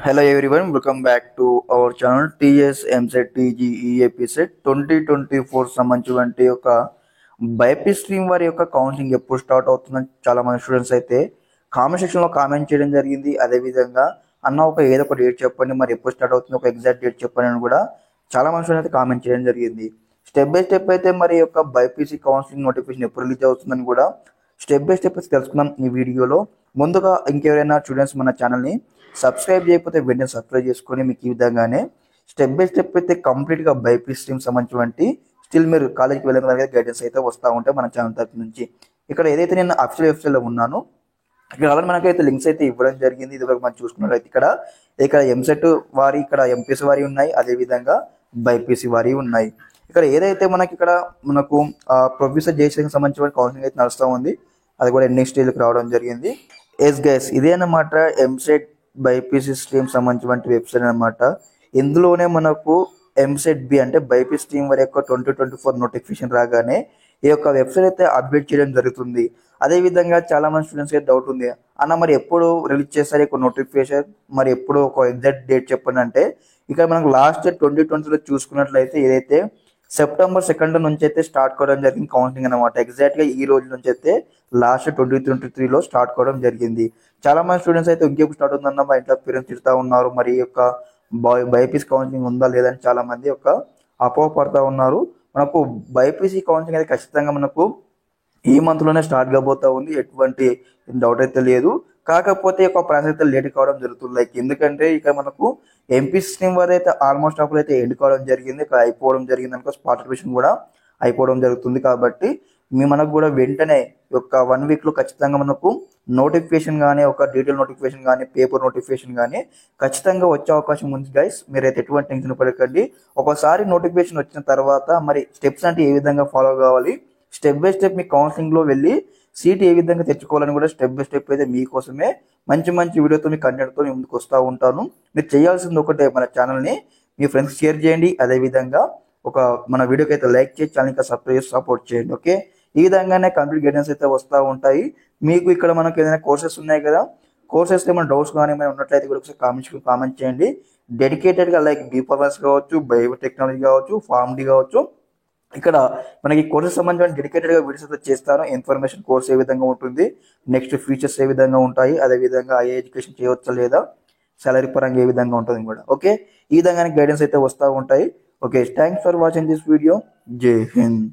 Hello everyone, welcome back to our channel TS MSET TGEAP set 2024 సంబంధించినటువంటి ఒక బైపీ stream వారి యొక్క కౌన్సిలింగ్ ఎప్పుడు స్టార్ట్ అవుతుందని చాలా మంది స్టూడెంట్స్ అయితే కామెంట్ సెక్షన్ లో కామెంట్ చేయడం జరిగింది. అదే విధంగా అన్న ఏదో ఒక డేట్ చెప్పండి, మరి ఎప్పుడు స్టార్ట్ అవుతుంది, ఒక ఎగ్జాక్ట్ డేట్ చెప్పండి అని కూడా చాలా మంది స్టూడెంట్స్ అయితే కామెంట్ చేయడం జరిగింది. స్టెప్ బై స్టెప్ అయితే మరి యొక్క బైపీసీ కౌన్సిలింగ్ నోటిఫికేషన్ ఎప్పుడు రిలీజ్ అవుతుందని కూడా స్టెప్ బై స్టెప్ తెలుసుకుందాం ఈ వీడియోలో. ముందుగా ఇంకెవరైనా స్టూడెంట్స్ మన ఛానల్ని సబ్స్క్రైబ్ చేయకపోతే వెంటనే సబ్స్క్రైబ్ చేసుకొని మీకు ఈ విధంగానే స్టెప్ బై స్టెప్ అయితే కంప్లీట్గా బైపీసీ స్ట్రీమ్ సంబంధించినటువంటి స్టిల్ మీరు కాలేజ్కి వెళ్ళిన గైడెన్స్ అయితే వస్తూ ఉంటాయి మన ఛానల్ తరఫు నుంచి. ఇక్కడ ఏదైతే నేను అఫీషియల్ వెబ్సైట్లో ఉన్నానో ఇక్కడ ఆల్రెడీ మనకైతే లింక్స్ అయితే ఇవ్వడం జరిగింది. ఇది మనం చూసుకున్నట్లయితే ఇక్కడ ఎంసెట్ వారి, ఇక్కడ ఎంపీసీ వారి ఉన్నాయి, అదేవిధంగా బైపీసీ వారి ఉన్నాయి. ఇక్కడ ఏదైతే మనకు ప్రొఫెసర్ జయశంకర్ సంబంధించిన కౌన్సిలింగ్ అయితే నడుస్తూ ఉంది, అది కూడా ఎండింగ్ స్టేజ్కి రావడం జరిగింది. ఎస్ గైస్, ఇదే అన్నమాట ఎంసెట్ బైపీసీ స్ట్రీమ్ సంబంధించిన వెబ్సైట్ అనమాట. ఇందులోనే మనకు ఎంసెట్ బి అంటే బైపీసీ స్ట్రీమ్ వారి యొక్క 2024 నోటిఫికేషన్ రాగానే ఈ యొక్క వెబ్సైట్ అయితే అప్డేట్ చేయడం జరుగుతుంది. అదేవిధంగా చాలా మంది స్టూడెంట్స్ అయితే డౌట్ ఉంది, అన్న మరి ఎప్పుడు రిలీజ్ చేస్తారు ఒక నోటిఫికేషన్, మరి ఎప్పుడు ఒక ఎగ్జాక్ట్ డేట్ చెప్పండి అంటే ఇక్కడ మనకు లాస్ట్ 2020లో చూసుకున్నట్లయితే ఏదైతే సెప్టెంబర్ 2 నుంచి అయితే స్టార్ట్ కావడం జరిగింది కౌన్సిలింగ్ అనమాట. ఎగ్జాక్ట్గా ఈ రోజు నుంచి అయితే లాస్ట్ 2023లో స్టార్ట్ కావడం జరిగింది. చాలా మంది స్టూడెంట్స్ అయితే ఇంకెప్పుడు స్టార్ట్ ఉందన్న మా ఇంట్లో పేరెంట్స్ తిడుతూ ఉన్నారు, మరి యొక్క బైపీసీ కౌన్సిలింగ్ ఉందా లేదని చాలా మంది యొక్క అపోహ పడుతూ ఉన్నారు. మనకు బైపీసీ కౌన్సిలింగ్ అయితే ఖచ్చితంగా మనకు ఈ మంత్లోనే స్టార్ట్ కాబోతా ఉంది, ఎటువంటి డౌట్ అయితే లేదు. కాకపోతే ఒక ప్రాసెస్ అయితే లేట్ కావడం జరుగుతుంది. లైక్ ఎందుకంటే ఇక్కడ మనకు ఎంపీ స్ట్రీమ్ వారు అయితే ఆల్మోస్ట్ అప్పుడు అయితే ఎండ్ కావడం జరిగింది, ఇక్కడ అయిపోవడం జరిగింది అనుకో, స్పాట్ అడ్మిషన్ కూడా అయిపోవడం జరుగుతుంది. కాబట్టి మనకు కూడా వెంటనే ఒక 1 వీక్లో ఖచ్చితంగా మనకు నోటిఫికేషన్ కానీ, ఒక డీటెయిల్ నోటిఫికేషన్ కానీ, పేపర్ నోటిఫికేషన్ కానీ ఖచ్చితంగా వచ్చే అవకాశం ఉంది గైస్. మీరైతే ఎటువంటి టెన్షన్ పడకండి. ఒకసారి నోటిఫికేషన్ వచ్చిన తర్వాత మరి స్టెప్స్ అంటే ఏ విధంగా ఫాలో కావాలి, స్టెప్ బై స్టెప్ మీ కౌన్సిలింగ్లో వెళ్ళి సీట్ ఏ విధంగా తెచ్చుకోవాలని కూడా స్టెప్ బై స్టెప్ అయితే మీకోసమే మంచి మంచి వీడియోతో, మీ కంటెంట్తో ముందుకు వస్తూ ఉంటాను. మీరు చేయాల్సింది ఒకటే, మన ఛానల్ని మీ ఫ్రెండ్స్ షేర్ చేయండి, అదేవిధంగా మన వీడియోకి అయితే లైక్ చేసి ఛానల్ ఇంకా సబ్స్క్రైబ్ చేసి సపోర్ట్ చేయండి. ఓకే, ఈ విధంగానే కంప్లీట్ గైడెన్స్ అయితే వస్తూ ఉంటాయి. మీకు ఇక్కడ మనకు ఏదైనా కోర్సెస్ ఉన్నాయి కదా, కోర్సెస్లో ఏమైనా డౌట్స్ కానీ ఏమైనా ఉన్నట్లయితే కూడా ఒకసారి కామెంట్ చేయండి. డెడికేటెడ్గా లైక్ బీఫార్మసీ కావచ్చు, బయోటెక్నాలజీ కావచ్చు, ఫార్మడీ కావచ్చు, ఇక్కడ మనకి కోర్సెస్ సంబంధించిన డెడికేటెడ్గా వీడియోస్ అయితే చేస్తాను. ఇన్ఫర్మేషన్ కోర్స్ ఏ విధంగా ఉంటుంది, నెక్స్ట్ ఫీచర్స్ ఏ విధంగా ఉంటాయి, అదేవిధంగా ఐ ఎడ్యుకేషన్ చేయవచ్చా లేదా, సాలరీ పరంగా ఏ విధంగా ఉంటుంది కూడా. ఓకే, ఈ విధంగానే గైడెన్స్ అయితే వస్తూ ఉంటాయి. Okay, thanks for watching this video. జై హింద్.